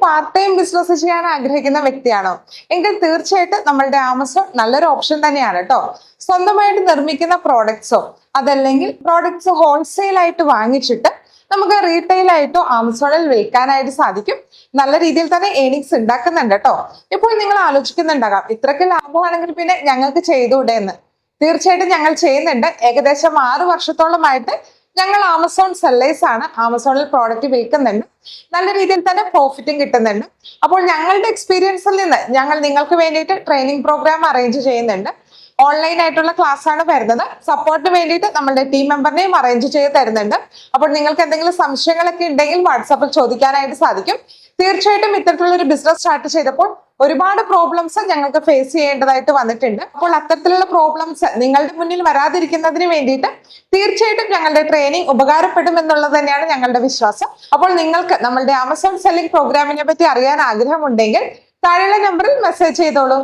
Part time business ചെയ്യാൻ ആഗ്രഹിക്കുന്ന വ്യക്തിയാണോ എങ്കിൽ തീർച്ചയായിട്ടും നമ്മളുടെ ആമസോൺ നല്ലൊരു ഓപ്ഷൻ തന്നെയാണ് കേട്ടോ. സ്വന്തമായിട്ട് നിർമ്മിക്കുന്ന പ്രോഡക്ട്സോ അതല്ലെങ്കിൽ പ്രോഡക്ട്സ് ഹോൾസെയിൽ ആയിട്ട് വാങ്ങിച്ചിട്ട് നമുക്ക് റീറ്റെയിൽ ആയിട്ടോ ആമസോണിൽ വിൽക്കാനായിട്ട് സാധിക്കും. നല്ല രീതിയിൽ തന്നെ ഏണിങ്സ് ഉണ്ടാക്കുന്നുണ്ട് കേട്ടോ. ഇപ്പോൾ നിങ്ങൾ ആലോചിക്കുന്നുണ്ടാകാം ഇത്രയ്ക്ക് ലാഭമാണെങ്കിൽ പിന്നെ ഞങ്ങൾക്ക് ചെയ്തുകൂടെ എന്ന്. തീർച്ചയായിട്ടും ഞങ്ങൾ ചെയ്യുന്നുണ്ട്. ഏകദേശം 6 വർഷത്തോളമായിട്ട് ഞങ്ങൾ ആമസോൺ സെല്ലേഴ്സ് ആണ്. ആമസോണിൽ പ്രോഡക്റ്റ് വിൽക്കുന്നുണ്ട്. നല്ല രീതിയിൽ തന്നെ പ്രോഫിറ്റും കിട്ടുന്നുണ്ട്. അപ്പോൾ ഞങ്ങളുടെ എക്സ്പീരിയൻസിൽ നിന്ന് ഞങ്ങൾ നിങ്ങൾക്ക് വേണ്ടിയിട്ട് ട്രെയിനിങ് പ്രോഗ്രാം അറേഞ്ച് ചെയ്യുന്നുണ്ട്. ഓൺലൈൻ ആയിട്ടുള്ള ക്ലാസ് ആണ് വരുന്നത്. സപ്പോർട്ടിന് വേണ്ടിയിട്ട് നമ്മളുടെ ടീം മെമ്പറിനെയും അറേഞ്ച് ചെയ്ത് തരുന്നുണ്ട്. അപ്പോൾ നിങ്ങൾക്ക് എന്തെങ്കിലും സംശയങ്ങളൊക്കെ ഉണ്ടെങ്കിൽ വാട്സാപ്പിൽ ചോദിക്കാനായിട്ട് സാധിക്കും. തീർച്ചയായിട്ടും ഇത്തരത്തിലുള്ള ഒരു ബിസിനസ് സ്റ്റാർട്ട് ചെയ്തപ്പോൾ ഒരുപാട് പ്രോബ്ലംസ് ഞങ്ങൾക്ക് ഫേസ് ചെയ്യേണ്ടതായിട്ട് വന്നിട്ടുണ്ട്. അപ്പോൾ അത്തരത്തിലുള്ള പ്രോബ്ലംസ് നിങ്ങളുടെ മുന്നിൽ വരാതിരിക്കുന്നതിന് വേണ്ടിയിട്ട് തീർച്ചയായിട്ടും ഞങ്ങളുടെ ട്രെയിനിങ് ഉപകാരപ്പെടും എന്നുള്ളത് തന്നെയാണ് ഞങ്ങളുടെ വിശ്വാസം. അപ്പോൾ നിങ്ങൾക്ക് നമ്മളുടെ ആമസോൺ സെല്ലിംഗ് പ്രോഗ്രാമിനെ പറ്റി അറിയാൻ ആഗ്രഹമുണ്ടെങ്കിൽ താഴെയുള്ള നമ്പറിൽ മെസ്സേജ് ചെയ്തോളൂ.